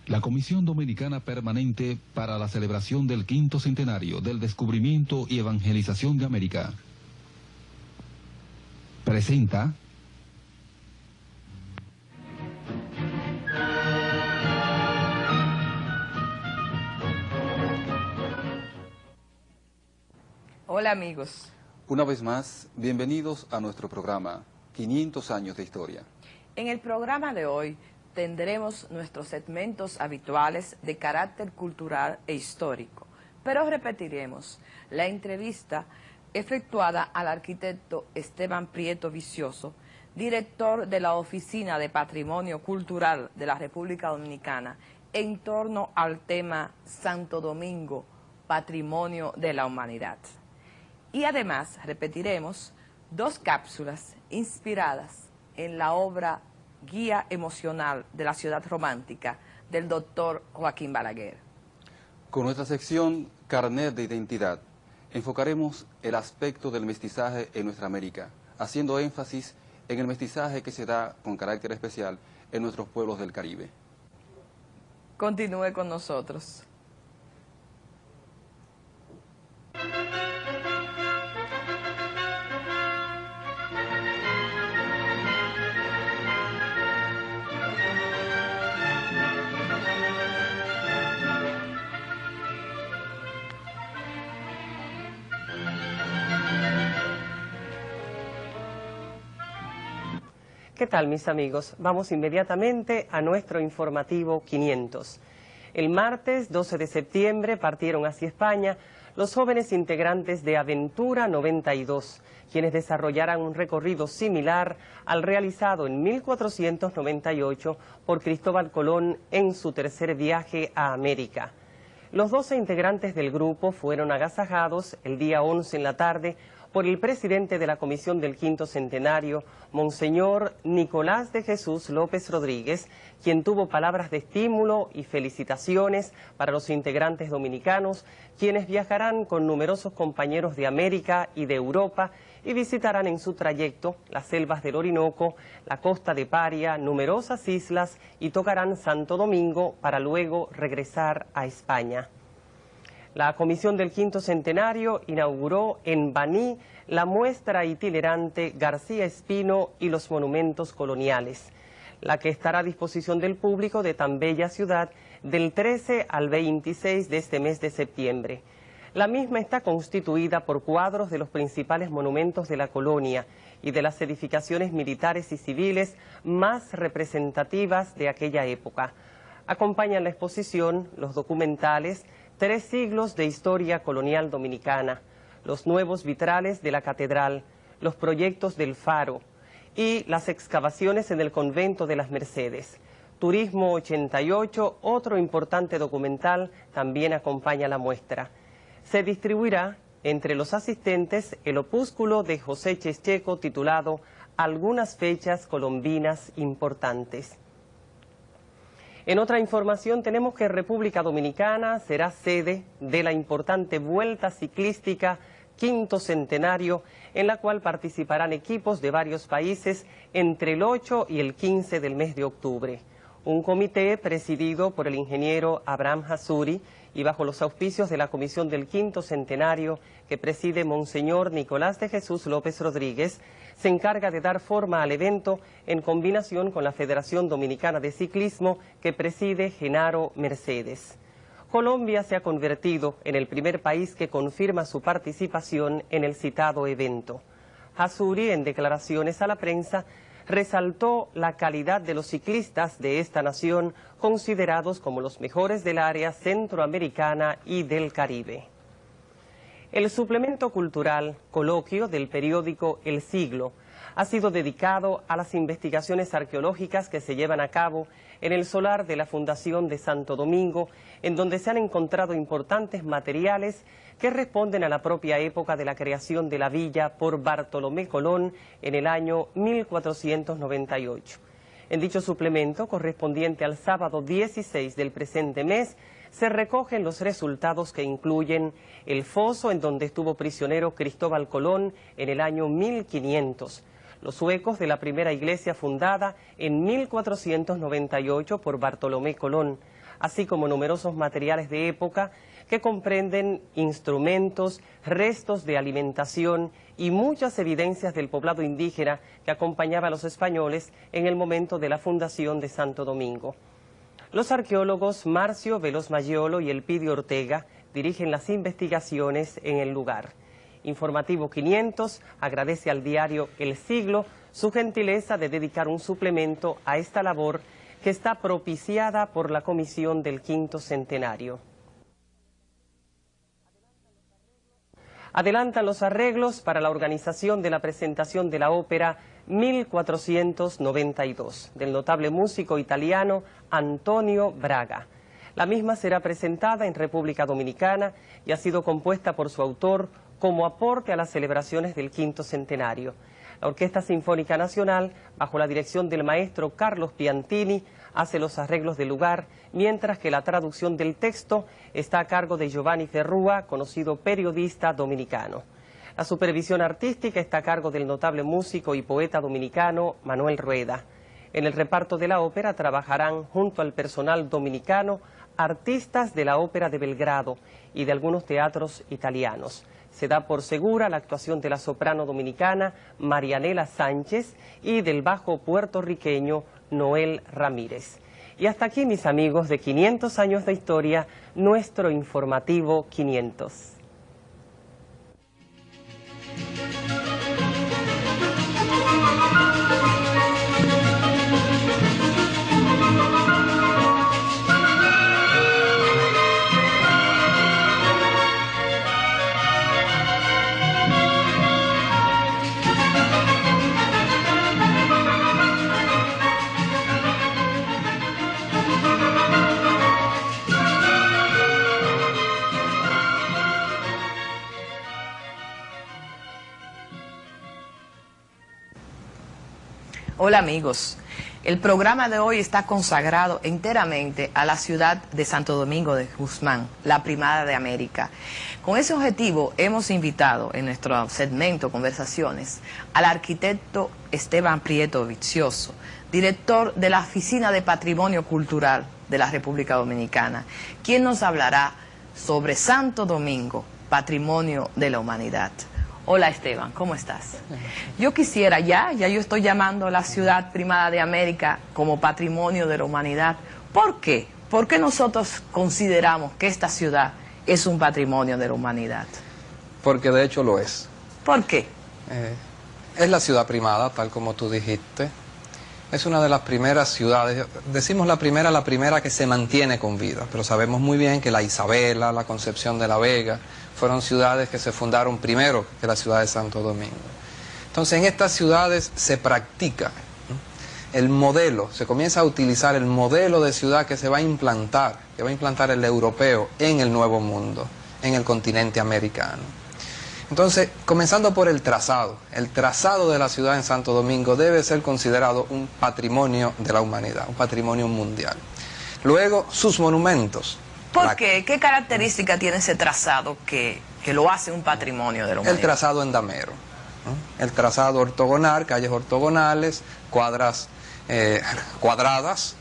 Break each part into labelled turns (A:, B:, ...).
A: La Comisión Dominicana Permanente para la celebración del 5º centenario del descubrimiento y evangelización de América presenta
B: Hola amigos.
C: Una vez más, bienvenidos a nuestro programa 500 años de historia.
B: En el programa de hoy tendremos nuestros segmentos habituales de carácter cultural e histórico, pero repetiremos la entrevista efectuada al arquitecto Esteban Prieto Vicioso, director de la Oficina de Patrimonio Cultural de la República Dominicana, en torno al tema Santo Domingo, Patrimonio de la Humanidad. Y además repetiremos 2 cápsulas inspiradas en la obra Guía Emocional de la Ciudad Romántica del doctor Joaquín Balaguer.
C: Con nuestra sección Carnet de Identidad, enfocaremos el aspecto del mestizaje en nuestra América, haciendo énfasis en el mestizaje que se da con carácter especial en nuestros pueblos del Caribe.
B: Continúe con nosotros.
D: ¿Qué tal, mis amigos? Vamos inmediatamente a nuestro informativo 500. El martes 12 de septiembre partieron hacia España los jóvenes integrantes de Aventura 92, quienes desarrollarán un recorrido similar al realizado en 1498 por Cristóbal Colón en su tercer viaje a América. Los 12 integrantes del grupo fueron agasajados el día 11 en la tarde por el presidente de la Comisión del 5º Centenario, Monseñor Nicolás de Jesús López Rodríguez, quien tuvo palabras de estímulo y felicitaciones para los integrantes dominicanos, quienes viajarán con numerosos compañeros de América y de Europa y visitarán en su trayecto las selvas del Orinoco, la costa de Paria, numerosas islas y tocarán Santo Domingo para luego regresar a España. La Comisión del 5º Centenario inauguró en Baní la muestra itinerante García Espino y los monumentos coloniales, la que estará a disposición del público de tan bella ciudad del 13 al 26 de este mes de septiembre. La misma está constituida por cuadros de los principales monumentos de la colonia y de las edificaciones militares y civiles más representativas de aquella época. Acompañan la exposición los documentales 3 siglos de historia colonial dominicana, los nuevos vitrales de la catedral, los proyectos del faro y las excavaciones en el convento de las Mercedes. Turismo 88, otro importante documental, también acompaña la muestra. Se distribuirá entre los asistentes el opúsculo de José Checheco titulado Algunas fechas colombinas importantes. En otra información tenemos que República Dominicana será sede de la importante Vuelta Ciclística 5º Centenario, en la cual participarán equipos de varios países entre el 8 y el 15 del mes de octubre. Un comité presidido por el ingeniero Abraham Hasuri y bajo los auspicios de la Comisión del 5º Centenario que preside Monseñor Nicolás de Jesús López Rodríguez, se encarga de dar forma al evento en combinación con la Federación Dominicana de Ciclismo que preside Genaro Mercedes. Colombia se ha convertido en el primer país que confirma su participación en el citado evento. Hasuri, en declaraciones a la prensa, resaltó la calidad de los ciclistas de esta nación, considerados como los mejores del área centroamericana y del Caribe. El suplemento cultural Coloquio del periódico El Siglo ha sido dedicado a las investigaciones arqueológicas que se llevan a cabo en el solar de la Fundación de Santo Domingo, en donde se han encontrado importantes materiales que responden a la propia época de la creación de la villa por Bartolomé Colón en el año 1498. En dicho suplemento, correspondiente al sábado 16 del presente mes, se recogen los resultados que incluyen el foso en donde estuvo prisionero Cristóbal Colón en el año 1500, los huecos de la primera iglesia fundada en 1498 por Bartolomé Colón, así como numerosos materiales de época que comprenden instrumentos, restos de alimentación y muchas evidencias del poblado indígena que acompañaba a los españoles en el momento de la fundación de Santo Domingo. Los arqueólogos Marcio Veloz Mayolo y Elpidio Ortega dirigen las investigaciones en el lugar. Informativo 500 agradece al diario El Siglo su gentileza de dedicar un suplemento a esta labor que está propiciada por la Comisión del Quinto Centenario. Adelantan los arreglos para la organización de la presentación de la ópera 1492 del notable músico italiano Antonio Braga. La misma será presentada en República Dominicana y ha sido compuesta por su autor como aporte a las celebraciones del quinto centenario. La Orquesta Sinfónica Nacional, bajo la dirección del maestro Carlos Piantini, hace los arreglos del lugar, mientras que la traducción del texto está a cargo de Giovanni Ferrúa, conocido periodista dominicano. La supervisión artística está a cargo del notable músico y poeta dominicano Manuel Rueda. En el reparto de la ópera trabajarán junto al personal dominicano artistas de la Ópera de Belgrado y de algunos teatros italianos. Se da por segura la actuación de la soprano dominicana Marianela Sánchez y del bajo puertorriqueño Noel Ramírez. Y hasta aquí, mis amigos, de 500 años de historia, nuestro informativo 500.
B: Hola amigos, el programa de hoy está consagrado enteramente a la ciudad de Santo Domingo de Guzmán, la primada de América. Con ese objetivo hemos invitado en nuestro segmento Conversaciones al arquitecto Esteban Prieto Vicioso, director de la Oficina de Patrimonio Cultural de la República Dominicana, quien nos hablará sobre Santo Domingo, Patrimonio de la Humanidad. Hola Esteban, ¿cómo estás? Yo quisiera ya yo estoy llamando a la ciudad primada de América como Patrimonio de la Humanidad. ¿Por qué? ¿Por qué nosotros consideramos que esta ciudad es un patrimonio de la humanidad?
E: Porque de hecho lo es.
B: ¿Por qué?
E: Es la ciudad primada, tal como tú dijiste. Es una de las primeras ciudades, decimos la primera que se mantiene con vida, pero sabemos muy bien que la Isabela, la Concepción de la Vega, fueron ciudades que se fundaron primero que la ciudad de Santo Domingo. Entonces en estas ciudades se practica el modelo, se comienza a utilizar el modelo de ciudad que se va a implantar, el europeo en el Nuevo Mundo, en el continente americano. Entonces, comenzando por el trazado de la ciudad en Santo Domingo debe ser considerado un patrimonio de la humanidad, un patrimonio mundial. Luego, sus monumentos.
B: ¿Por qué? ¿Qué característica tiene ese trazado que lo hace un patrimonio de la humanidad?
E: El trazado endamero, ¿no? El trazado ortogonal, calles ortogonales, cuadras cuadradas,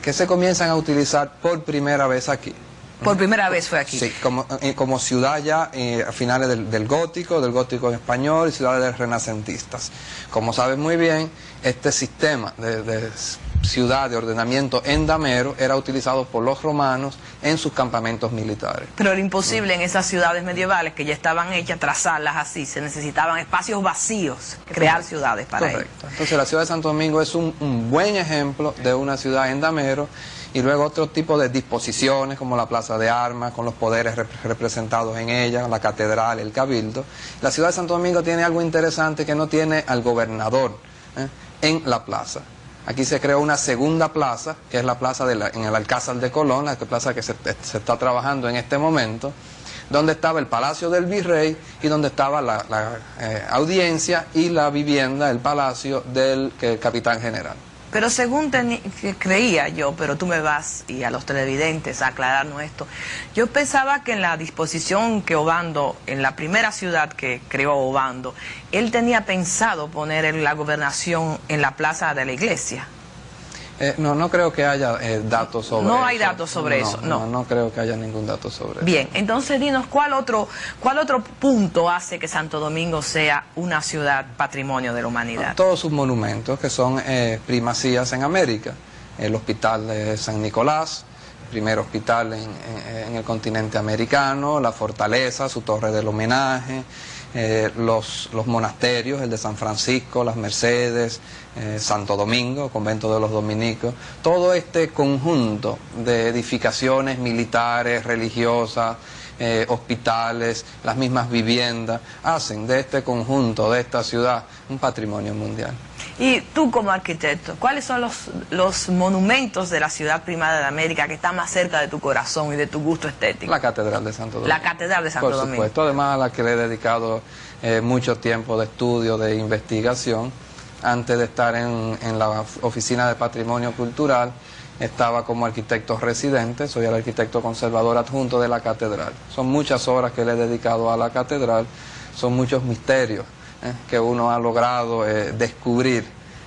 E: que se comienzan a utilizar por primera vez aquí.
B: Por primera vez fue aquí.
E: Sí, como ciudad ya a finales del gótico español y ciudades renacentistas. Como sabes muy bien, este sistema de ciudad de ordenamiento endamero era utilizado por los romanos en sus campamentos militares.
B: Pero era imposible en esas ciudades medievales que ya estaban hechas trazarlas así, se necesitaban espacios vacíos, crear ciudades para ello.
E: Correcto. Entonces la ciudad de Santo Domingo es un buen ejemplo de una ciudad endamero. Y luego otro tipo de disposiciones como la Plaza de Armas, con los poderes representados en ella, la catedral, el cabildo. La ciudad de Santo Domingo tiene algo interesante que no tiene al gobernador en la plaza. Aquí se creó una segunda plaza, que es la plaza en el Alcázar de Colón, la plaza que se está trabajando en este momento, donde estaba el Palacio del Virrey y donde estaba la audiencia y la vivienda, el palacio del capitán general.
B: Pero según creía yo, pero tú me vas y a los televidentes a aclararnos esto, yo pensaba que en la disposición que Obando, en la primera ciudad que creó Obando, él tenía pensado poner la gobernación en la plaza de la iglesia.
E: No creo que haya datos sobre eso.
B: No hay datos sobre eso, no.
E: No creo que haya ningún dato sobre eso.
B: Bien, entonces dinos, ¿cuál otro punto hace que Santo Domingo sea una ciudad patrimonio de la humanidad?
E: Todos sus monumentos, que son primacías en América. El Hospital de San Nicolás, primer hospital en el continente americano, la fortaleza, su torre del homenaje, los monasterios, el de San Francisco, las Mercedes, Santo Domingo, convento de los dominicos, todo este conjunto de edificaciones militares, religiosas, hospitales, las mismas viviendas, hacen de este conjunto, de esta ciudad, un patrimonio mundial.
B: Y tú como arquitecto, ¿cuáles son los monumentos de la ciudad primada de América que están más cerca de tu corazón y de tu gusto estético?
E: La Catedral de Santo Domingo.
B: La Catedral de Santo Domingo.
E: Por supuesto, además a la que le he dedicado mucho tiempo de estudio, de investigación. Antes de estar en la Oficina de Patrimonio Cultural, estaba como arquitecto residente, soy el arquitecto conservador adjunto de la Catedral. Son muchas horas que le he dedicado a la Catedral, son muchos misterios que uno ha logrado descubrir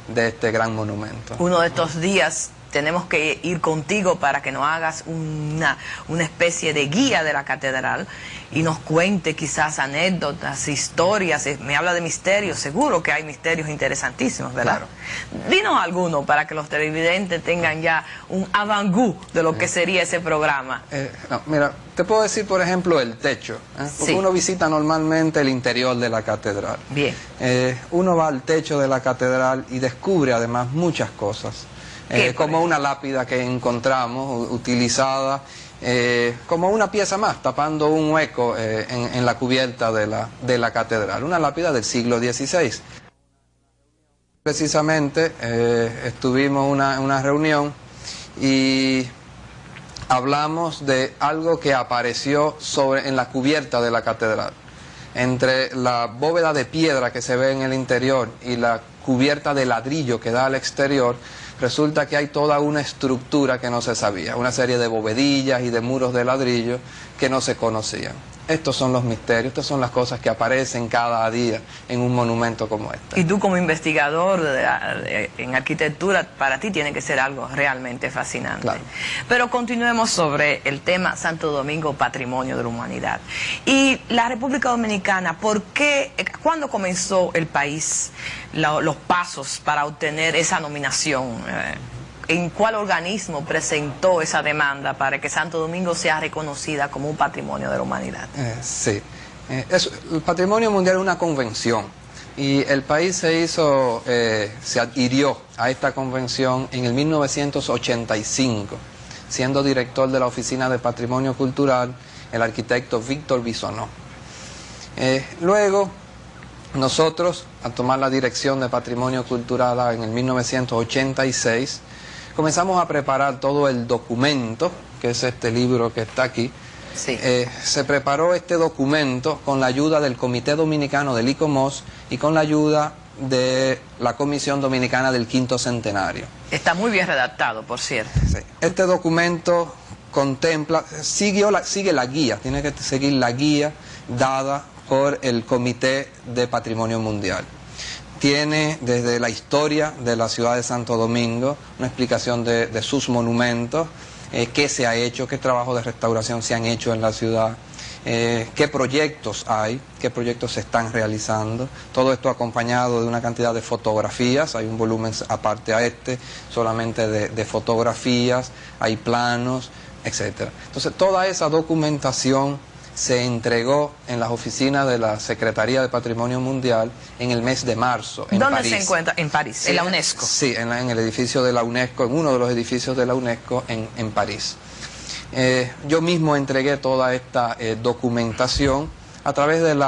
E: de este gran monumento.
B: Uno de estos días tenemos que ir contigo para que nos hagas una especie de guía de la catedral y nos cuente quizás anécdotas, historias. Me habla de misterios, seguro que hay misterios interesantísimos, ¿verdad?
E: Claro.
B: Dinos alguno para que los televidentes tengan ya un avant-goût de lo que sería ese programa.
E: Mira, te puedo decir, por ejemplo, el techo, porque
B: Sí.
E: uno visita normalmente el interior de la catedral.
B: Bien.
E: Uno va al techo de la catedral y descubre además muchas cosas. Como una lápida que encontramos utilizada como una pieza más, tapando un hueco en la cubierta de la catedral, una lápida del siglo XVI. Precisamente estuvimos en una reunión y hablamos de algo que apareció en la cubierta de la catedral. Entre la bóveda de piedra que se ve en el interior y la cubierta de ladrillo que da al exterior, resulta que hay toda una estructura que no se sabía, una serie de bovedillas y de muros de ladrillo que no se conocían. Estos son los misterios, estas son las cosas que aparecen cada día en un monumento como este.
B: Y tú como investigador en arquitectura, para ti tiene que ser algo realmente fascinante.
E: Claro.
B: Pero continuemos sobre el tema Santo Domingo, Patrimonio de la Humanidad. Y la República Dominicana, ¿cuándo comenzó el país los pasos para obtener esa nominación? ¿En cuál organismo presentó esa demanda para que Santo Domingo sea reconocida como un patrimonio de la humanidad?
E: Sí, el patrimonio mundial es una convención y el país se adhirió a esta convención en el 1985, siendo director de la Oficina de Patrimonio Cultural el arquitecto Víctor Bisonó. Luego, nosotros, al tomar la dirección de Patrimonio Cultural en el 1986, comenzamos a preparar todo el documento, que es este libro que está aquí.
B: Sí.
E: Se preparó este documento con la ayuda del Comité Dominicano del ICOMOS y con la ayuda de la Comisión Dominicana del Quinto Centenario.
B: Está muy bien redactado, por cierto.
E: Sí. Este documento sigue la guía, tiene que seguir la guía dada por el Comité de Patrimonio Mundial. Tiene desde la historia de la ciudad de Santo Domingo, una explicación de sus monumentos, qué se ha hecho, qué trabajos de restauración se han hecho en la ciudad, qué proyectos hay, qué proyectos se están realizando. Todo esto acompañado de una cantidad de fotografías, hay un volumen aparte a solamente de fotografías, hay planos, etc. Entonces toda esa documentación se entregó en las oficinas de la Secretaría de Patrimonio Mundial en el mes de marzo, en
B: ¿Dónde
E: París.
B: se encuentra? En París,
E: Sí,
B: en la UNESCO.
E: Sí, en el edificio de la UNESCO, en uno de los edificios de la UNESCO en París. Yo mismo entregué toda esta documentación a través del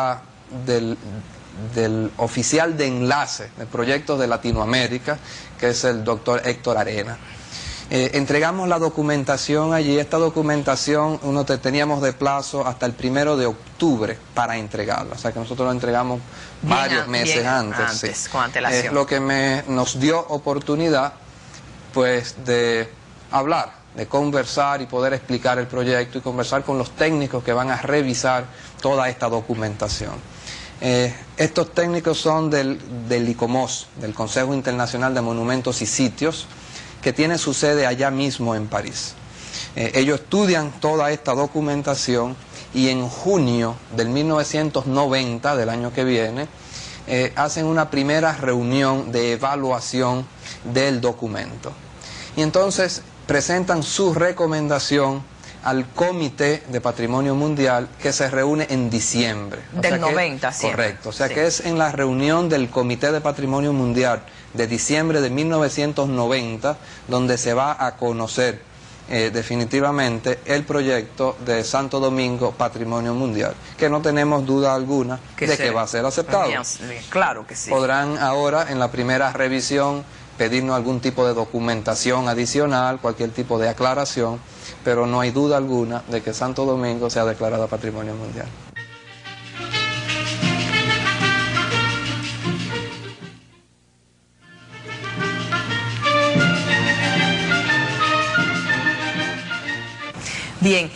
E: oficial de enlace de proyectos de Latinoamérica, que es el doctor Héctor Arena. Entregamos la documentación allí. Esta documentación teníamos de plazo hasta el 1 de octubre para entregarla, o sea que nosotros lo entregamos varios meses antes,
B: con antelación.
E: Lo que nos dio oportunidad pues de hablar, de conversar y poder explicar el proyecto y conversar con los técnicos que van a revisar toda esta documentación. Estos técnicos son del ICOMOS, del Consejo Internacional de Monumentos y Sitios, que tiene su sede allá mismo en París. Ellos estudian toda esta documentación y en junio del 1990, del año que viene, hacen una primera reunión de evaluación del documento. Y entonces presentan su recomendación al Comité de Patrimonio Mundial, que se reúne en diciembre.
B: Del 90, siempre.
E: Correcto, o sea que es en la reunión del Comité de Patrimonio Mundial de diciembre de 1990 donde se va a conocer definitivamente el proyecto de Santo Domingo Patrimonio Mundial, que no tenemos duda alguna de que va a ser aceptado.
B: Claro que sí.
E: Podrán ahora en la primera revisión pedirnos algún tipo de documentación adicional, cualquier tipo de aclaración, pero no hay duda alguna de que Santo Domingo sea declarada Patrimonio Mundial.
B: Bien,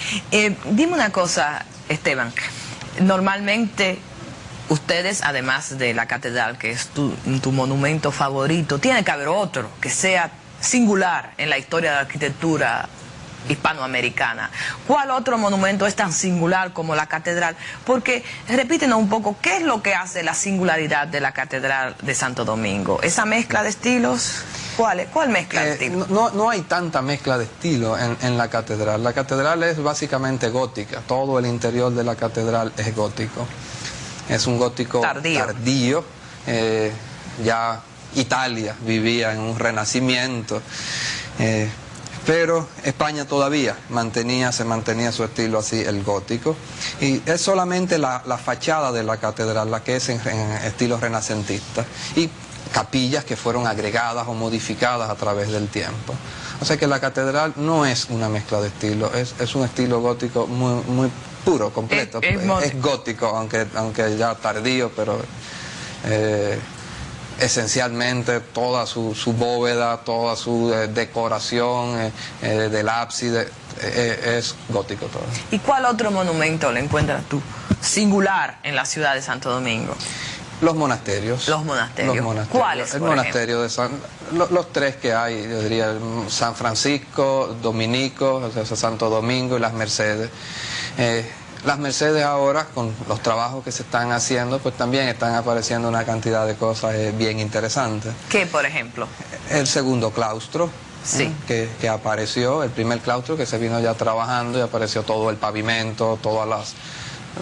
B: dime una cosa, Esteban. Normalmente ustedes, además de la catedral, que es tu monumento favorito, tiene que haber otro que sea singular en la historia de la arquitectura hispanoamericana. ¿Cuál otro monumento es tan singular como la catedral? Porque, repítenos un poco, ¿qué es lo que hace la singularidad de la catedral de Santo Domingo? ¿Esa mezcla de estilos? ¿Cuál mezcla de estilos?
E: No hay tanta mezcla de estilo en la catedral. La catedral es básicamente gótica. Todo el interior de la catedral es gótico. Es un gótico tardío. Ya Italia vivía en un renacimiento. Pero España todavía se mantenía su estilo así, el gótico. Y es solamente la fachada de la catedral la que es en estilo renacentista. Y capillas que fueron agregadas o modificadas a través del tiempo. O sea que la catedral no es una mezcla de estilos, es un estilo gótico muy puro, completo. Es gótico, aunque ya tardío, pero esencialmente toda su bóveda, toda su decoración del ábside es gótico todo.
B: ¿Y cuál otro monumento le encuentras tú singular en la ciudad de Santo Domingo?
E: Los monasterios.
B: Los monasterios. ¿Cuáles?
E: El monasterio de los tres que hay, yo diría, San Francisco, Dominico, o sea, Santo Domingo y Las Mercedes. Las Mercedes ahora, con los trabajos que se están haciendo, pues también están apareciendo una cantidad de cosas bien interesantes.
B: ¿Qué, por ejemplo?
E: El segundo claustro.
B: Sí.
E: Que apareció, el primer claustro que se vino ya trabajando y apareció todo el pavimento, todos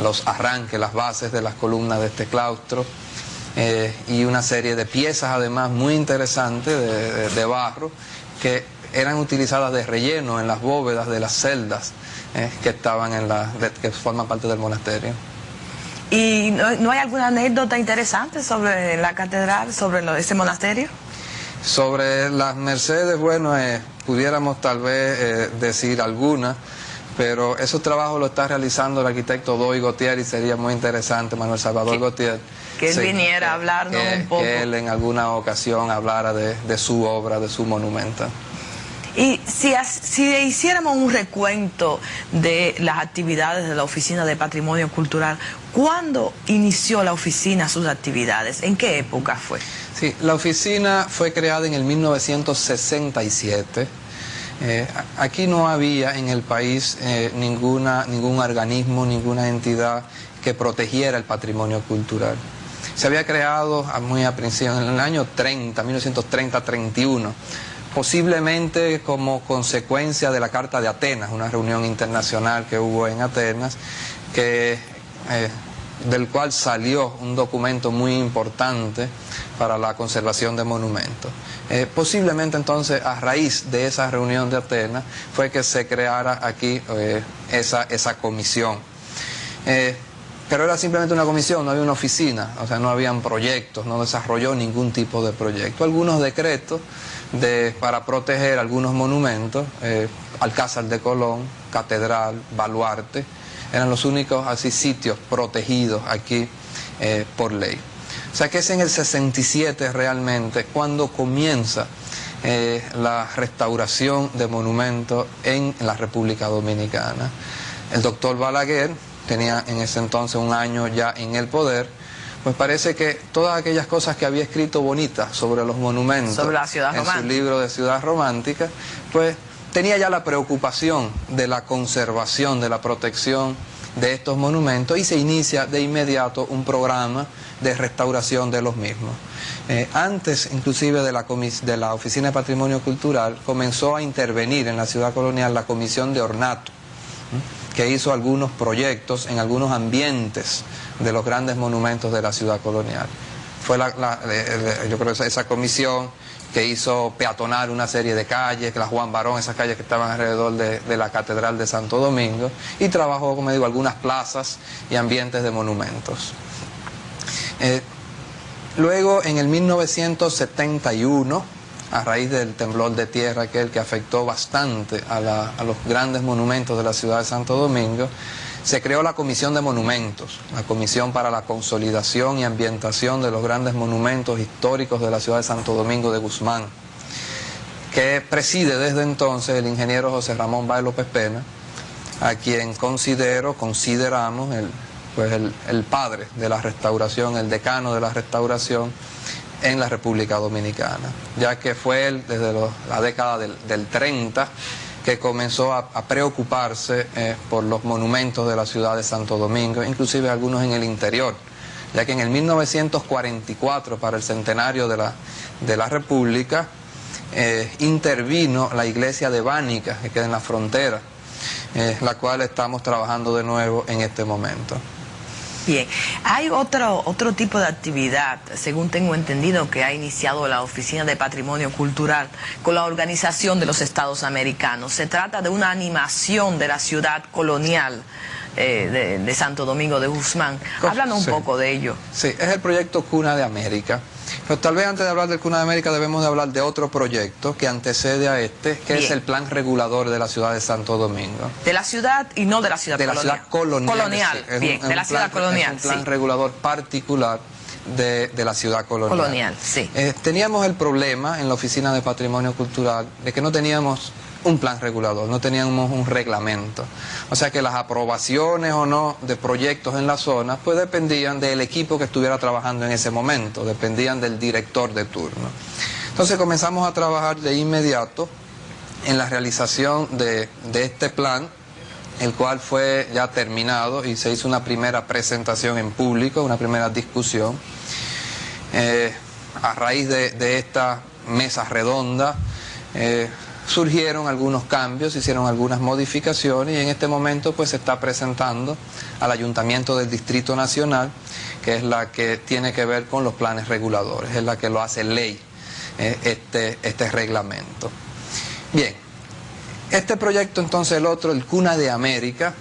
E: los arranques, las bases de las columnas de este claustro. Y una serie de piezas además muy interesantes de barro que eran utilizadas de relleno en las bóvedas de las celdas que estaban que forman parte del monasterio.
B: ¿Y no hay alguna anécdota interesante sobre la catedral, sobre ese monasterio?
E: Sobre las Mercedes, bueno, pudiéramos tal vez decir alguna, pero esos trabajos lo está realizando el arquitecto Doy Gautier y sería muy interesante, Manuel Salvador Gautier,
B: que él viniera a hablarnos un poco.
E: Que él en alguna ocasión hablara de su obra, de su monumento.
B: Y si hiciéramos un recuento de las actividades de la Oficina de Patrimonio Cultural, ¿cuándo inició la oficina sus actividades? ¿En qué época fue?
E: Sí, la oficina fue creada en el 1967. Aquí no había en el país ningún organismo, ninguna entidad que protegiera el patrimonio cultural. Se había creado muy a principios, en el año 1930-31, posiblemente como consecuencia de la Carta de Atenas, una reunión internacional que hubo en Atenas, del cual salió un documento muy importante para la conservación de monumentos. Posiblemente entonces a raíz de esa reunión de Atenas fue que se creara aquí esa comisión. Pero era simplemente una comisión, no había una oficina, o sea, no habían proyectos, no desarrolló ningún tipo de proyecto. Algunos decretos para proteger algunos monumentos, Alcázar de Colón, Catedral, Baluarte, eran los únicos así sitios protegidos aquí por ley. O sea que es en el 67 realmente cuando comienza la restauración de monumentos en la República Dominicana. El doctor Balaguer tenía en ese entonces un año ya en el poder, pues parece que todas aquellas cosas que había escrito bonitas sobre los monumentos,
B: sobre la ciudad
E: en
B: romántica,
E: su libro de Ciudad Romántica, pues tenía ya la preocupación de la conservación, de la protección de estos monumentos, y se inicia de inmediato un programa de restauración de los mismos. Antes inclusive de la Oficina de Patrimonio Cultural comenzó a intervenir en la ciudad colonial la Comisión de Ornato, que hizo algunos proyectos en algunos ambientes de los grandes monumentos de la ciudad colonial. Fue yo creo que esa comisión que hizo peatonal una serie de calles, que la Juan Barón, esas calles que estaban alrededor de la Catedral de Santo Domingo, y trabajó, como digo, algunas plazas y ambientes de monumentos. Luego, en el 1971, a raíz del temblor de tierra aquel que afectó bastante a los grandes monumentos de la ciudad de Santo Domingo, se creó la Comisión de Monumentos, la Comisión para la Consolidación y Ambientación de los Grandes Monumentos Históricos de la ciudad de Santo Domingo de Guzmán, que preside desde entonces el ingeniero José Ramón Báez López Pena, a quien consideramos el padre de la restauración, el decano de la restauración en la República Dominicana, ya que fue él desde la década del 30 que comenzó a preocuparse por los monumentos de la ciudad de Santo Domingo, inclusive algunos en el interior, ya que en el 1944, para el centenario de la República, intervino la iglesia de Bánica, que queda en la frontera, la cual estamos trabajando de nuevo en este momento.
B: Bien, hay otro tipo de actividad, según tengo entendido, que ha iniciado la Oficina de Patrimonio Cultural con la Organización de los Estados Americanos. Se trata de una animación de la ciudad colonial de Santo Domingo de Guzmán. Háblanos un poco de ello.
E: Sí, es el proyecto Cuna de América. Pero tal vez antes de hablar del Cuna de América debemos de hablar de otro proyecto que antecede a este, que es el plan regulador de la ciudad de Santo Domingo.
B: De la ciudad y no de la ciudad colonial.
E: De la ciudad colonial.
B: Colonial, bien, de la ciudad colonial.
E: Es un plan regulador particular de la ciudad colonial.
B: Colonial, sí.
E: Teníamos el problema en la Oficina de Patrimonio Cultural de que no teníamos un plan regulador, no teníamos un reglamento. O sea que las aprobaciones o no de proyectos en la zona pues dependían del equipo que estuviera trabajando en ese momento, dependían del director de turno. Entonces comenzamos a trabajar de inmediato en la realización de este plan, el cual fue ya terminado y se hizo una primera presentación en público, una primera discusión. A raíz de esta mesa redonda, surgieron algunos cambios, se hicieron algunas modificaciones, y en este momento pues se está presentando al Ayuntamiento del Distrito Nacional, que es la que tiene que ver con los planes reguladores, es la que lo hace ley, este reglamento. Bien, este proyecto entonces, el Cuna de América,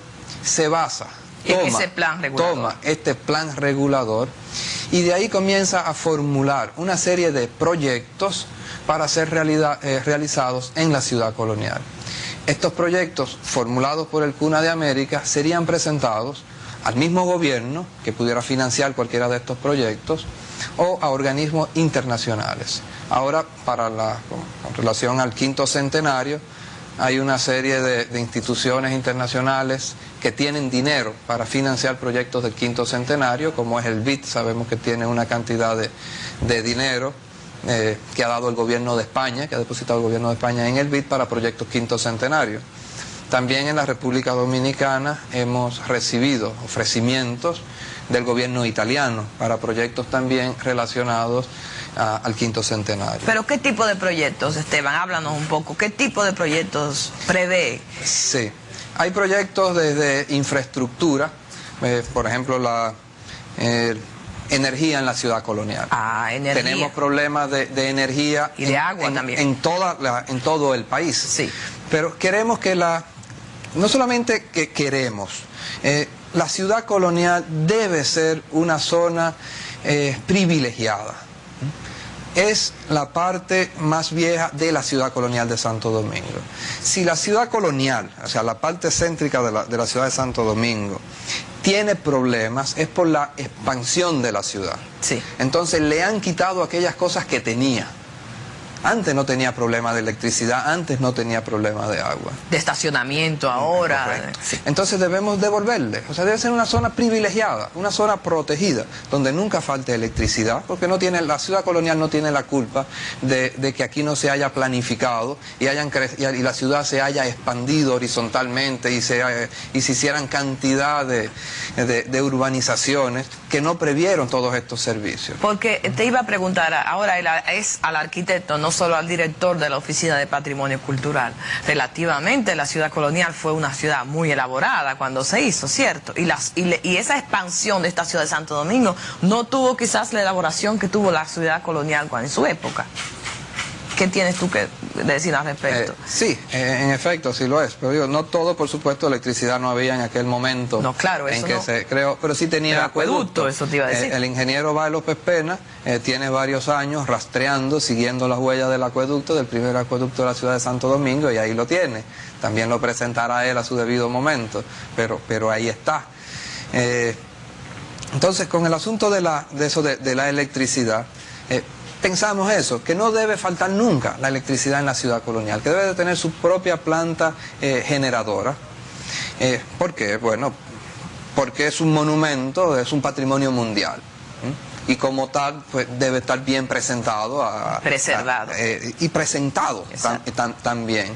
E: se basa, toma este plan regulador, y de ahí comienza a formular una serie de proyectos para ser realizados en la ciudad colonial. Estos proyectos formulados por el Cuna de América serían presentados al mismo gobierno que pudiera financiar cualquiera de estos proyectos, o a organismos internacionales. Ahora, con relación al quinto centenario, hay una serie de instituciones internacionales que tienen dinero para financiar proyectos del quinto centenario, como es el BID. Sabemos que tiene una cantidad de dinero que ha dado el gobierno de España, que ha depositado el gobierno de España en el BID para proyectos quinto centenario. También en la República Dominicana hemos recibido ofrecimientos del gobierno italiano para proyectos también relacionados al quinto centenario.
B: ¿Pero qué tipo de proyectos, Esteban? Háblanos un poco. ¿Qué tipo de proyectos prevé?
E: Sí, hay proyectos desde infraestructura, por ejemplo la energía en la ciudad colonial.
B: Energía.
E: Tenemos problemas de energía
B: y de agua también
E: en todo el país.
B: Sí.
E: Pero queremos que no solamente que queremos, la ciudad colonial debe ser una zona privilegiada. Es la parte más vieja de la ciudad colonial de Santo Domingo. Si la ciudad colonial, o sea, la parte céntrica de la ciudad de Santo Domingo, tiene problemas, es por la expansión de la ciudad.
B: Sí.
E: Entonces le han quitado aquellas cosas que tenía. Antes no tenía problema de electricidad, antes no tenía problema de agua.
B: De estacionamiento ahora.
E: Correcto.
B: Sí.
E: Entonces debemos devolverle, o sea, debe ser una zona privilegiada, una zona protegida, donde nunca falte electricidad, porque la ciudad colonial no tiene la culpa de que aquí no se haya planificado y la ciudad se haya expandido horizontalmente y se hicieran cantidad de urbanizaciones que no previeron todos estos servicios.
B: Porque te iba a preguntar, ahora es al arquitecto, no solo al director de la Oficina de Patrimonio Cultural. Relativamente la ciudad colonial fue una ciudad muy elaborada cuando se hizo, ¿cierto? Y esa expansión de esta ciudad de Santo Domingo no tuvo quizás la elaboración que tuvo la ciudad colonial en su época. ¿Qué tienes tú que decir al respecto?
E: Sí, en efecto, sí lo es. Pero digo, no todo, por supuesto, electricidad no había en aquel momento.
B: No, claro, eso
E: en que
B: no.
E: se creó, pero sí tenía acueducto.
B: Eso te iba a decir.
E: El ingeniero Báez López Pena tiene varios años rastreando, siguiendo las huellas del acueducto, del primer acueducto de la ciudad de Santo Domingo, y ahí lo tiene. También lo presentará él a su debido momento, pero ahí está. Entonces, con el asunto de la electricidad, pensamos eso, que no debe faltar nunca la electricidad en la ciudad colonial, que debe de tener su propia planta generadora. ¿Por qué? Bueno, porque es un monumento, es un patrimonio mundial. Y como tal, pues, debe estar bien presentado.
B: Preservado.
E: Y presentado también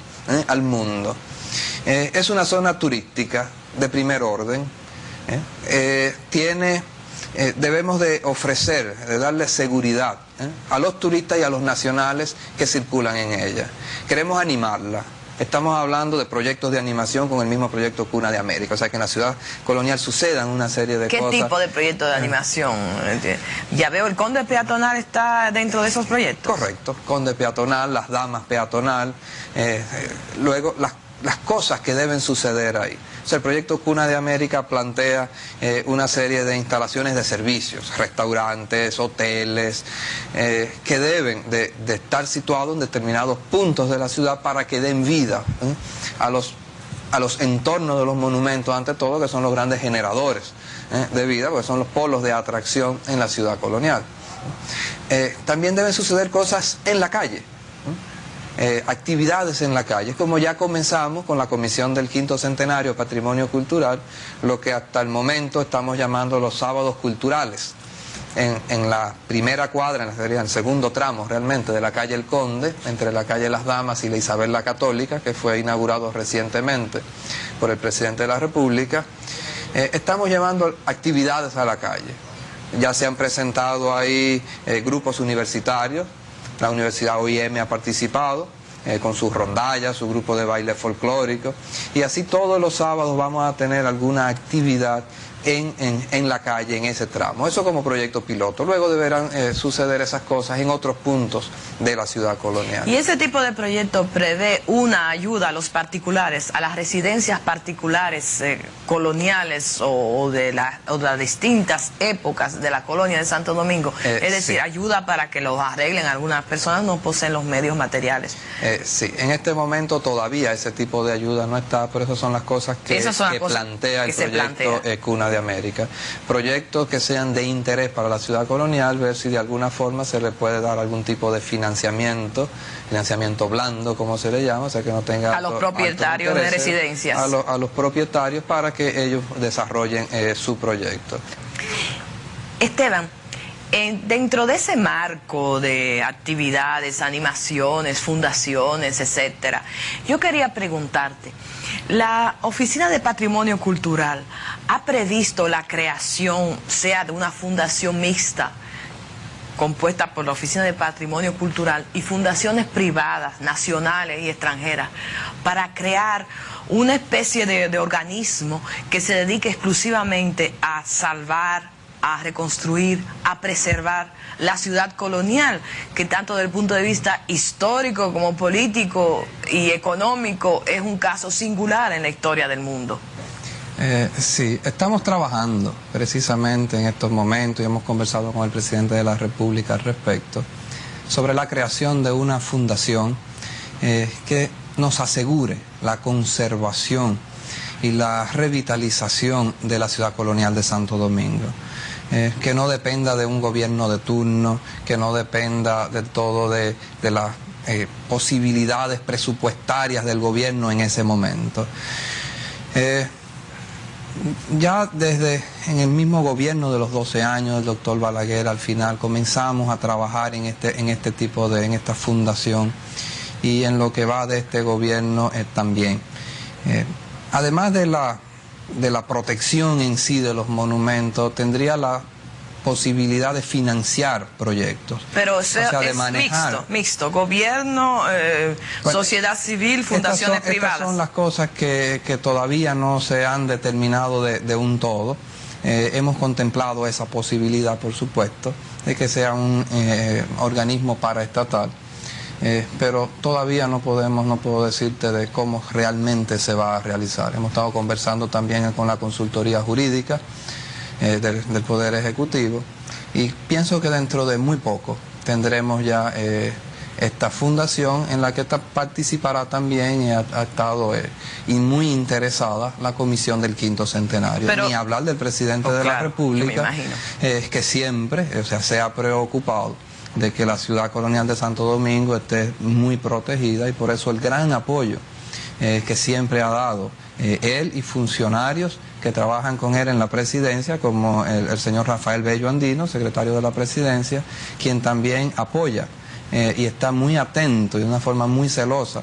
E: al mundo. Es una zona turística de primer orden. Debemos de ofrecer, de darle seguridad a los turistas y a los nacionales que circulan en ella. Queremos animarla. Estamos hablando de proyectos de animación con el mismo proyecto Cuna de América. O sea, que en la ciudad colonial sucedan una serie de cosas.
B: ¿Qué tipo de proyecto de animación? Ya veo, el Conde Peatonal está dentro de esos proyectos.
E: Correcto. Conde Peatonal, las Damas Peatonal, luego las cosas que deben suceder ahí. O sea, el proyecto Cuna de América plantea una serie de instalaciones de servicios, restaurantes, hoteles, que deben de estar situados en determinados puntos de la ciudad para que den vida a los entornos de los monumentos, ante todo, que son los grandes generadores de vida, porque son los polos de atracción en la ciudad colonial. También deben suceder cosas en la calle. Actividades en la calle, como ya comenzamos con la Comisión del Quinto Centenario Patrimonio Cultural, lo que hasta el momento estamos llamando los sábados culturales. En la primera cuadra, en el segundo tramo realmente de la calle El Conde, entre la calle Las Damas y la Isabel la Católica, que fue inaugurado recientemente por el presidente de la República, estamos llevando actividades a la calle. Ya se han presentado ahí grupos universitarios. La Universidad OIM ha participado con sus rondallas, su grupo de baile folclórico, y así todos los sábados vamos a tener alguna actividad en la calle, en ese tramo. Eso como proyecto piloto. Luego deberán suceder esas cosas en otros puntos de la ciudad colonial.
B: ¿Y ese tipo de proyecto prevé una ayuda a los particulares, a las residencias particulares coloniales o de las distintas épocas de la colonia de Santo Domingo? Es decir, sí, ayuda para que los arreglen. Algunas personas no poseen los medios materiales.
E: Sí, en este momento todavía ese tipo de ayuda no está, pero esas son las cosas que plantea el proyecto Cuna de América. Proyectos que sean de interés para la ciudad colonial, ver si de alguna forma se le puede dar algún tipo de financiamiento blando, como se le llama, o sea, que no tenga...
B: A los propietarios de residencias.
E: A los propietarios para que ellos desarrollen su proyecto.
B: Esteban, dentro de ese marco de actividades, animaciones, fundaciones, etcétera, yo quería preguntarte, ¿la Oficina de Patrimonio Cultural ha previsto la creación, sea de una fundación mixta, compuesta por la Oficina de Patrimonio Cultural y fundaciones privadas, nacionales y extranjeras, para crear una especie de organismo que se dedique exclusivamente a salvar, a reconstruir, a preservar la ciudad colonial, que tanto desde el punto de vista histórico como político y económico es un caso singular en la historia del mundo?
E: Sí, estamos trabajando precisamente en estos momentos y hemos conversado con el presidente de la República al respecto sobre la creación de una fundación que nos asegure la conservación y la revitalización de la ciudad colonial de Santo Domingo. Que no dependa de un gobierno de turno, que no dependa del todo de la posibilidades presupuestarias del gobierno en ese momento. Ya desde en el mismo gobierno de los 12 años del doctor Balaguer, al final comenzamos a trabajar en esta fundación, y en lo que va de este gobierno también. Además de la protección en sí de los monumentos, tendría la posibilidad de financiar proyectos.
B: Pero
E: o sea, de
B: es
E: manejar.
B: mixto, gobierno,
E: Bueno,
B: sociedad civil, fundaciones privadas.
E: Estas son las cosas que todavía no se han determinado de un todo. Hemos contemplado esa posibilidad, por supuesto, de que sea un organismo paraestatal. Pero todavía no puedo decirte de cómo realmente se va a realizar. Hemos estado conversando también con la consultoría jurídica del Poder Ejecutivo, y pienso que dentro de muy poco tendremos ya esta fundación, en la que participará también, y ha estado y muy interesada, la Comisión del Quinto Centenario.
B: Pero,
E: ni hablar del presidente de la República, que siempre se ha preocupado de que la ciudad colonial de Santo Domingo esté muy protegida, y por eso el gran apoyo que siempre ha dado él y funcionarios que trabajan con él en la presidencia, como el señor Rafael Bello Andino, secretario de la presidencia, quien también apoya y está muy atento y de una forma muy celosa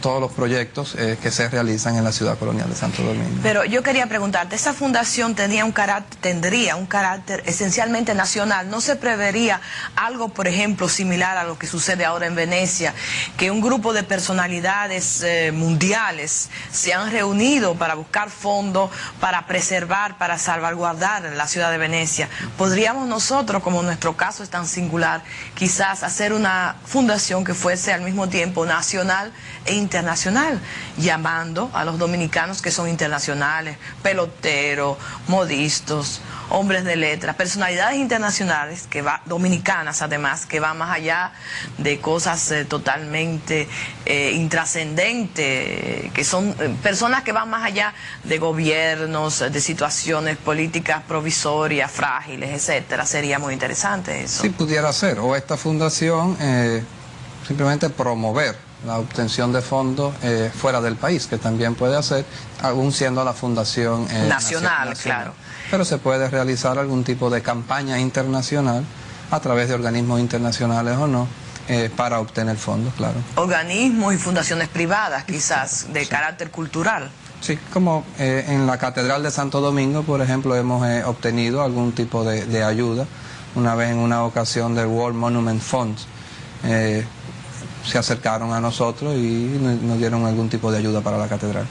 E: todos los proyectos que se realizan en la ciudad colonial de Santo Domingo.
B: Pero yo quería preguntarte, esa fundación tendría un carácter esencialmente nacional. ¿No se prevería algo, por ejemplo, similar a lo que sucede ahora en Venecia, que un grupo de personalidades mundiales se han reunido para buscar fondos, para preservar, para salvaguardar la ciudad de Venecia? ¿Podríamos nosotros, como nuestro caso es tan singular, quizás hacer una fundación que fuese al mismo tiempo nacional e internacional, llamando a los dominicanos que son internacionales, peloteros, modistas, hombres de letras, personalidades internacionales, dominicanas además, que van más allá de cosas totalmente intrascendentes, que son personas que van más allá de gobiernos, de situaciones políticas provisorias, frágiles, etcétera? Sería muy interesante eso.
E: Sí, pudiera ser, o esta fundación simplemente promover la obtención de fondos fuera del país, que también puede hacer, aún siendo la fundación
B: nacional, claro.
E: Pero se puede realizar algún tipo de campaña internacional, a través de organismos internacionales o no, para obtener fondos, claro.
B: Organismos y fundaciones privadas, quizás, de carácter cultural.
E: Sí, como en la Catedral de Santo Domingo, por ejemplo, hemos obtenido algún tipo de ayuda. Una vez, en una ocasión, del World Monument Fund, se acercaron a nosotros y nos dieron algún tipo de ayuda para la catedral.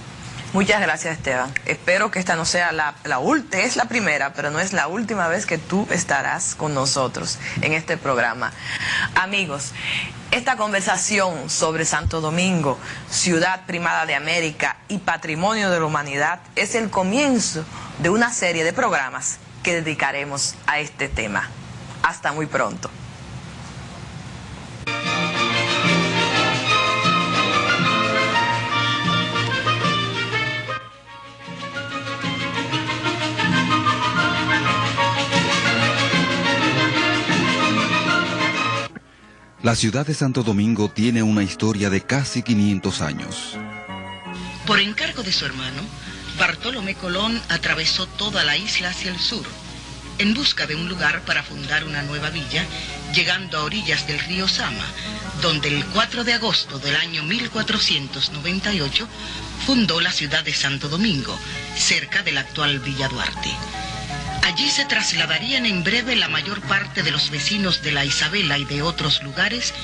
B: Muchas gracias, Esteban. Espero que esta no sea la última, es la primera, pero no es la última vez que tú estarás con nosotros en este programa. Amigos, esta conversación sobre Santo Domingo, ciudad primada de América y patrimonio de la humanidad, es el comienzo de una serie de programas que dedicaremos a este tema. Hasta muy pronto.
A: La ciudad de Santo Domingo tiene una historia de casi 500 años.
F: Por encargo de su hermano, Bartolomé Colón atravesó toda la isla hacia el sur, en busca de un lugar para fundar una nueva villa, llegando a orillas del río Sama, donde el 4 de agosto del año 1498 fundó la ciudad de Santo Domingo, cerca de la actual Villa Duarte. Allí se trasladarían en breve la mayor parte de los vecinos de la Isabela y de otros lugares,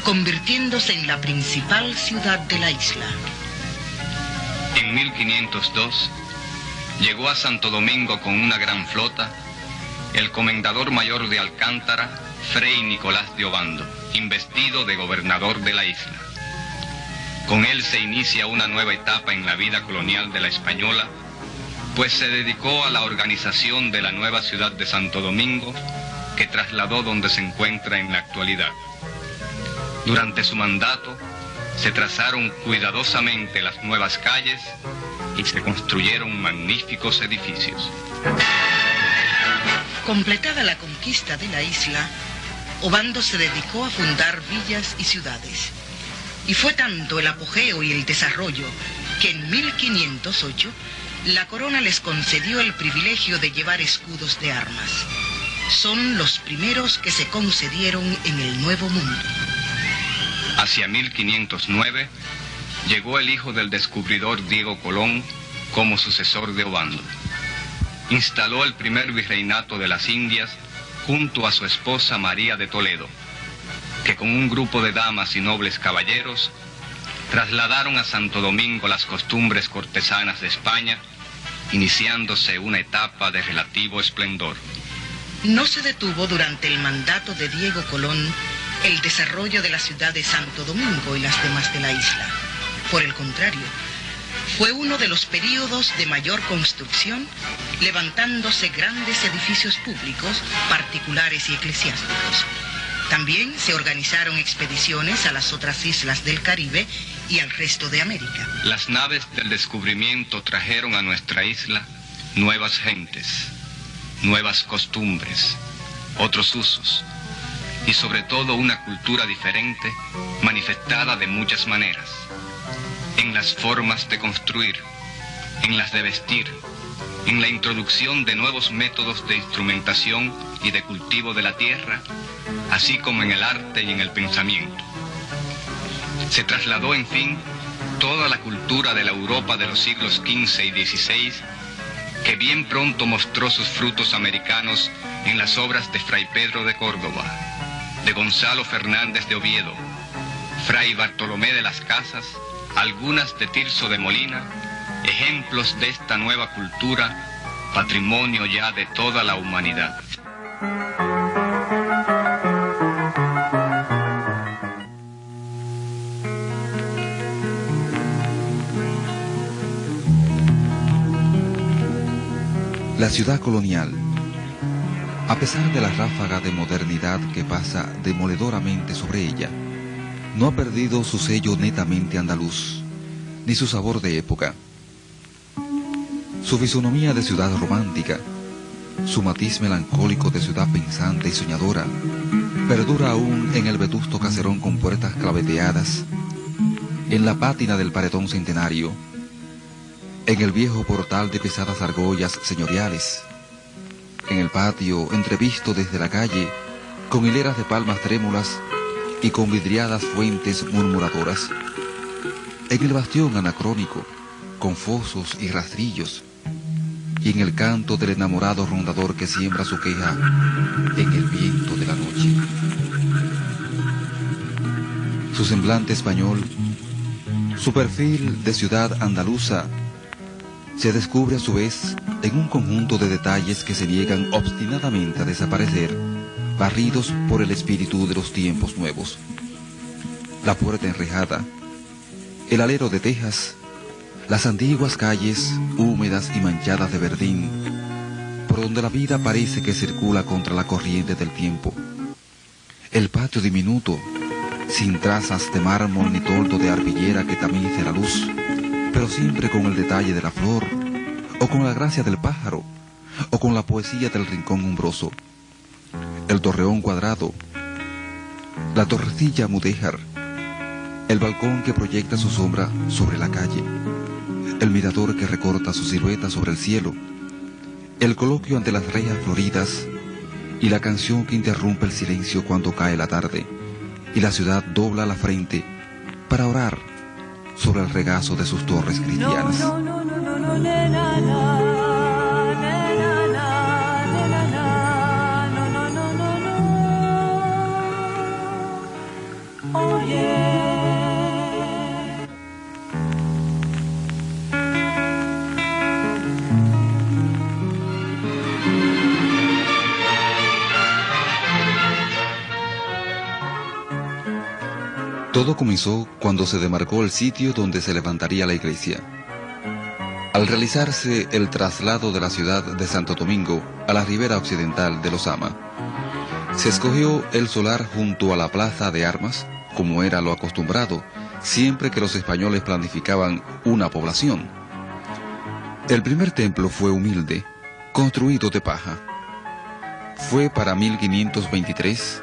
F: convirtiéndose en la principal ciudad de la isla.
G: En 1502 llegó a Santo Domingo con una gran flota el comendador mayor de Alcántara, Fray Nicolás de Obando, investido de gobernador de la isla. Con él se inicia una nueva etapa en la vida colonial de la Española, pues se dedicó a la organización de la nueva ciudad de Santo Domingo, que trasladó donde se encuentra en la actualidad. Durante su mandato, se trazaron cuidadosamente las nuevas calles y se construyeron magníficos edificios.
F: Completada la conquista de la isla, Obando se dedicó a fundar villas y ciudades. Y fue tanto el apogeo y el desarrollo que en 1508 la corona les concedió el privilegio de llevar escudos de armas. Son los primeros que se concedieron en el Nuevo Mundo.
G: Hacia 1509 llegó el hijo del descubridor Diego Colón como sucesor de Obando. Instaló el primer virreinato de las Indias junto a su esposa María de Toledo, que con un grupo de damas y nobles caballeros trasladaron a Santo Domingo las costumbres cortesanas de España, iniciándose una etapa de relativo esplendor.
F: No se detuvo durante el mandato de Diego Colón el desarrollo de la ciudad de Santo Domingo y las demás de la isla. Por el contrario, fue uno de los períodos de mayor construcción, levantándose grandes edificios públicos, particulares y eclesiásticos. También se organizaron expediciones a las otras islas del Caribe y al resto de América.
G: Las naves del descubrimiento trajeron a nuestra isla nuevas gentes, nuevas costumbres, otros usos y sobre todo una cultura diferente manifestada de muchas maneras, en las formas de construir, en las de vestir, en la introducción de nuevos métodos de instrumentación y de cultivo de la tierra, así como en el arte y en el pensamiento. Se trasladó, en fin, toda la cultura de la Europa de los siglos XV y XVI, que bien pronto mostró sus frutos americanos en las obras de Fray Pedro de Córdoba, de Gonzalo Fernández de Oviedo, Fray Bartolomé de las Casas, algunas de Tirso de Molina, ejemplos de esta nueva cultura, patrimonio ya de toda la humanidad.
A: La ciudad colonial, a pesar de la ráfaga de modernidad que pasa demoledoramente sobre ella, no ha perdido su sello netamente andaluz, ni su sabor de época. Su fisonomía de ciudad romántica, su matiz melancólico de ciudad pensante y soñadora, perdura aún en el vetusto caserón con puertas claveteadas, en la pátina del paredón centenario, en el viejo portal de pesadas argollas señoriales, en el patio entrevisto desde la calle, con hileras de palmas trémulas y con vidriadas fuentes murmuradoras, en el bastión anacrónico, con fosos y rastrillos, y en el canto del enamorado rondador que siembra su queja en el viento de la noche. Su semblante español, su perfil de ciudad andaluza, se descubre a su vez en un conjunto de detalles que se niegan obstinadamente a desaparecer, barridos por el espíritu de los tiempos nuevos. La puerta enrejada, el alero de tejas, las antiguas calles húmedas y manchadas de verdín, por donde la vida parece que circula contra la corriente del tiempo. El patio diminuto, sin trazas de mármol ni toldo de arpillera que tamice la luz, pero siempre con el detalle de la flor, o con la gracia del pájaro, o con la poesía del rincón umbroso. El torreón cuadrado, la torrecilla mudéjar, el balcón que proyecta su sombra sobre la calle, el mirador que recorta su silueta sobre el cielo, el coloquio ante las rejas floridas y la canción que interrumpe el silencio cuando cae la tarde y la ciudad dobla la frente para orar sobre el regazo de sus torres cristianas. Todo comenzó cuando se demarcó el sitio donde se levantaría la iglesia. Al realizarse el traslado de la ciudad de Santo Domingo a la ribera occidental de Lozama, se escogió el solar junto a la plaza de armas, como era lo acostumbrado siempre que los españoles planificaban una población. El primer templo fue humilde, construido de paja. Fue para 1523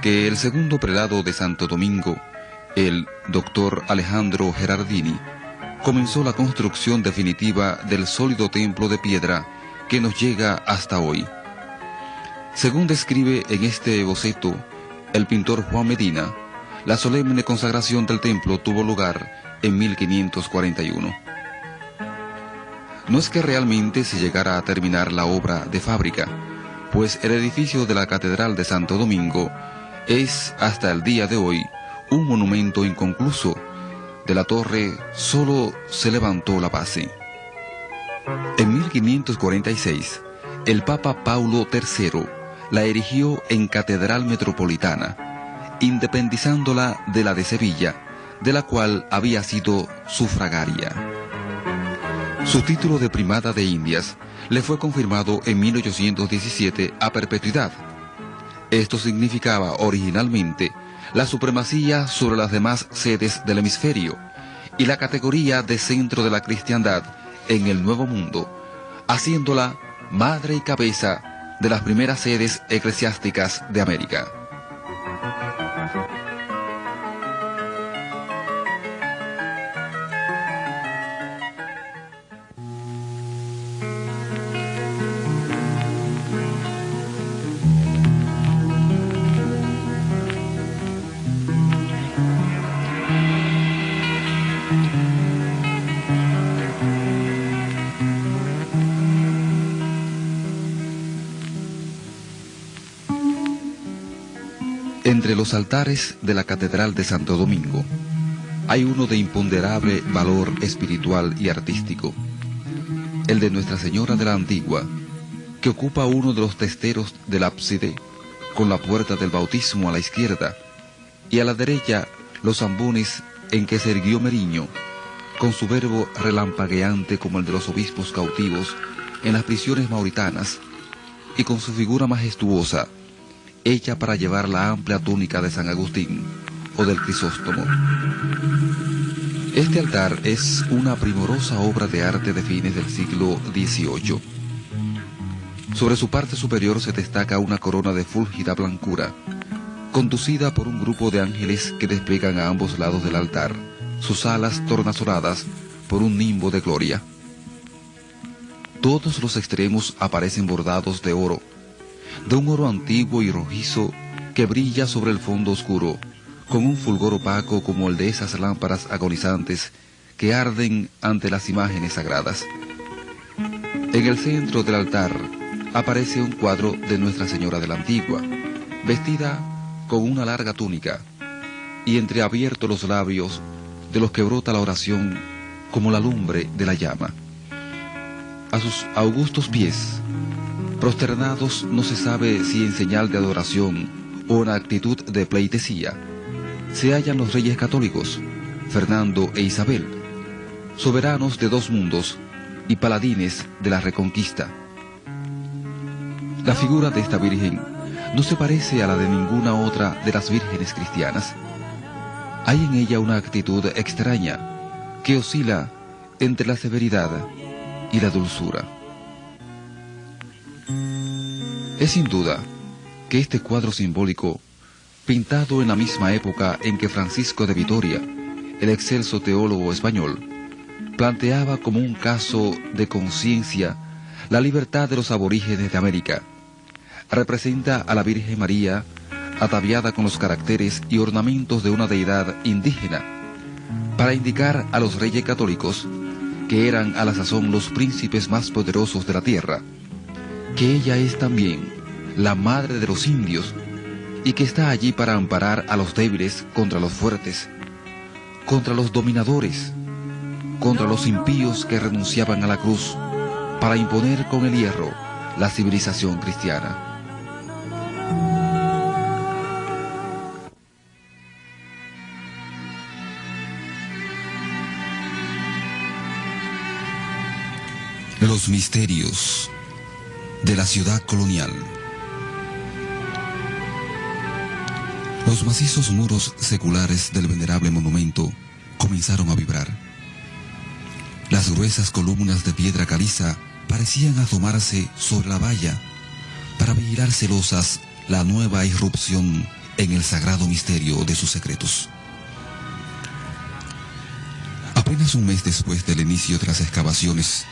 A: que el segundo prelado de Santo Domingo, el doctor Alejandro Gerardini, comenzó la construcción definitiva del sólido templo de piedra que nos llega hasta hoy. Según describe en este boceto el pintor Juan Medina, la solemne consagración del templo tuvo lugar en 1541. No es que realmente se llegara a terminar la obra de fábrica, pues el edificio de la Catedral de Santo Domingo es hasta el día de hoy un monumento inconcluso. De la torre solo se levantó la base. En 1546, el Papa Paulo III la erigió en Catedral Metropolitana, independizándola de la de Sevilla, de la cual había sido sufragaria. Su título de primada de Indias le fue confirmado en 1817 a perpetuidad. Esto significaba originalmente la supremacía sobre las demás sedes del hemisferio y la categoría de centro de la cristiandad en el Nuevo Mundo, haciéndola madre y cabeza de las primeras sedes eclesiásticas de América. Entre los altares de la Catedral de Santo Domingo hay uno de imponderable valor espiritual y artístico, el de Nuestra Señora de la Antigua, que ocupa uno de los testeros del ábside, con la puerta del bautismo a la izquierda, y a la derecha los zambones en que se erguió Meriño, con su verbo relampagueante como el de los obispos cautivos en las prisiones mauritanas, y con su figura majestuosa, hecha para llevar la amplia túnica de San Agustín o del Crisóstomo. Este altar es una primorosa obra de arte de fines del siglo XVIII. Sobre su parte superior se destaca una corona de fúlgida blancura, conducida por un grupo de ángeles que despegan a ambos lados del altar, sus alas tornasoladas por un nimbo de gloria. Todos los extremos aparecen bordados de oro, de un oro antiguo y rojizo que brilla sobre el fondo oscuro, con un fulgor opaco como el de esas lámparas agonizantes que arden ante las imágenes sagradas. En el centro del altar aparece un cuadro de Nuestra Señora de la Antigua, vestida con una larga túnica, y entreabiertos los labios de los que brota la oración como la lumbre de la llama. A sus augustos pies, prosternados no se sabe si en señal de adoración o en actitud de pleitesía, se hallan los reyes católicos, Fernando e Isabel, soberanos de dos mundos y paladines de la Reconquista. La figura de esta Virgen no se parece a la de ninguna otra de las vírgenes cristianas. Hay en ella una actitud extraña que oscila entre la severidad y la dulzura. Es sin duda que este cuadro simbólico, pintado en la misma época en que Francisco de Vitoria, el excelso teólogo español, planteaba como un caso de conciencia la libertad de los aborígenes de América, representa a la Virgen María ataviada con los caracteres y ornamentos de una deidad indígena, para indicar a los reyes católicos, que eran a la sazón los príncipes más poderosos de la tierra, que ella es también la madre de los indios y que está allí para amparar a los débiles contra los fuertes, contra los dominadores, contra los impíos que renunciaban a la cruz para imponer con el hierro la civilización cristiana. Los misterios de la ciudad colonial. Los macizos muros seculares del venerable monumento comenzaron a vibrar. Las gruesas columnas de piedra caliza parecían asomarse sobre la valla para vigilar celosas la nueva irrupción en el sagrado misterio de sus secretos. Apenas un mes después del inicio de las excavaciones,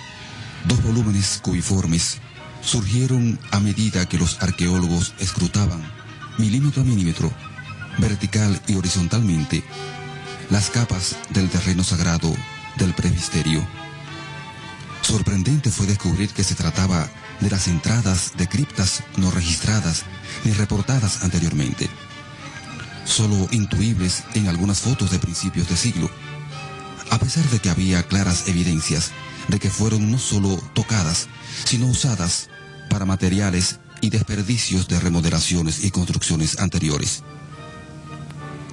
A: 2 volúmenes cubiformes surgieron a medida que los arqueólogos escrutaban, milímetro a milímetro, vertical y horizontalmente, las capas del terreno sagrado del presbiterio. Sorprendente fue descubrir que se trataba de las entradas de criptas no registradas ni reportadas anteriormente, solo intuibles en algunas fotos de principios de siglo, a pesar de que había claras evidencias de que fueron no solo tocadas, sino usadas para materiales y desperdicios de remodelaciones y construcciones anteriores.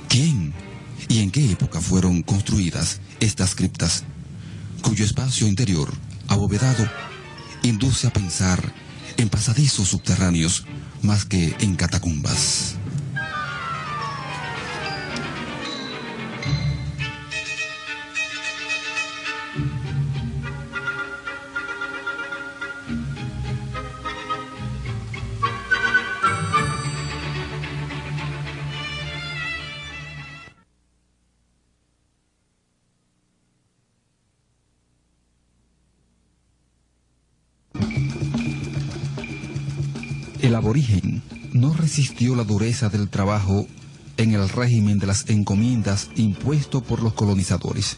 A: ¿Quién y en qué época fueron construidas estas criptas, cuyo espacio interior, abovedado, induce a pensar en pasadizos subterráneos más que en catacumbas? El aborigen no resistió la dureza del trabajo en el régimen de las encomiendas impuesto por los colonizadores.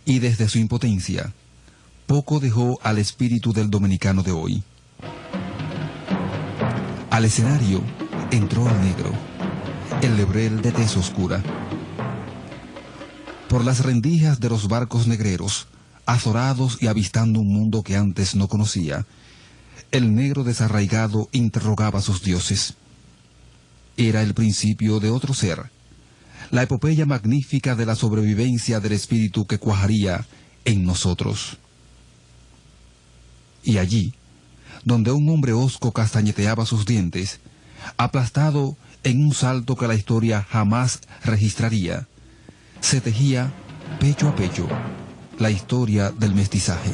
A: Y desde su impotencia, poco dejó al espíritu del dominicano de hoy. Al escenario entró el negro, el lebrel de tez oscura. Por las rendijas de los barcos negreros, azorados y avistando un mundo que antes no conocía, el negro desarraigado interrogaba a sus dioses. Era el principio de otro ser, la epopeya magnífica de la sobrevivencia del espíritu que cuajaría en nosotros. Y allí, donde un hombre hosco castañeteaba sus dientes, aplastado en un salto que la historia jamás registraría, se tejía, pecho a pecho, la historia del mestizaje.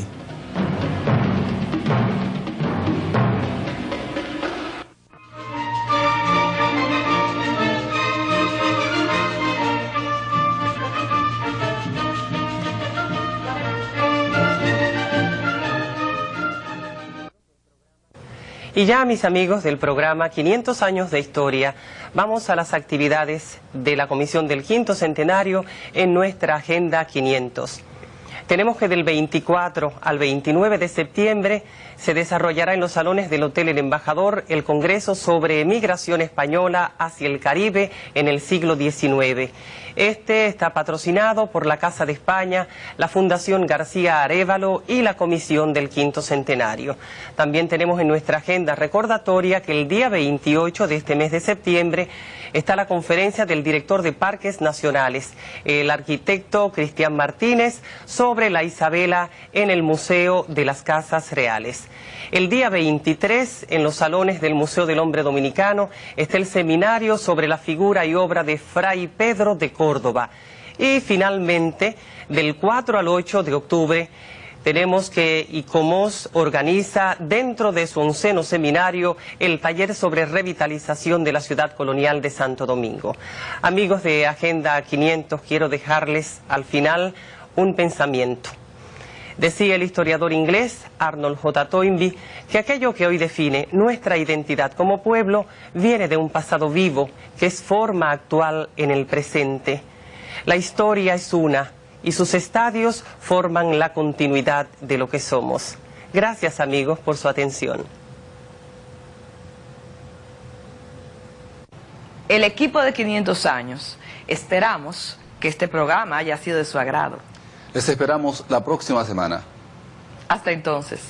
D: Y ya, mis amigos del programa 500 años de historia, vamos a las actividades de la Comisión del Quinto Centenario en nuestra Agenda 500. Tenemos que del 24 al 29 de septiembre se desarrollará en los salones del Hotel El Embajador el Congreso sobre Emigración Española hacia el Caribe en el siglo XIX. Este está patrocinado por la Casa de España, la Fundación García Arévalo y la Comisión del Quinto Centenario. También tenemos en nuestra agenda recordatoria que el día 28 de este mes de septiembre está la conferencia del director de Parques Nacionales, el arquitecto Cristian Martínez, sobre la Isabela en el Museo de las Casas Reales. El día 23, en los salones del Museo del Hombre Dominicano, está el seminario sobre la figura y obra de Fray Pedro de Córdoba. Y finalmente, del 4 al 8 de octubre, tenemos que ICOMOS organiza dentro de su 11º seminario el taller sobre revitalización de la ciudad colonial de Santo Domingo. Amigos de Agenda 500, quiero dejarles al final un pensamiento. Decía el historiador inglés Arnold J. Toynbee que aquello que hoy define nuestra identidad como pueblo viene de un pasado vivo que es forma actual en el presente. La historia es una y sus estadios forman la continuidad de lo que somos. Gracias, amigos, por su atención.
B: El equipo de 500 años, esperamos que este programa haya sido de su agrado.
C: Les esperamos la próxima semana.
B: Hasta entonces.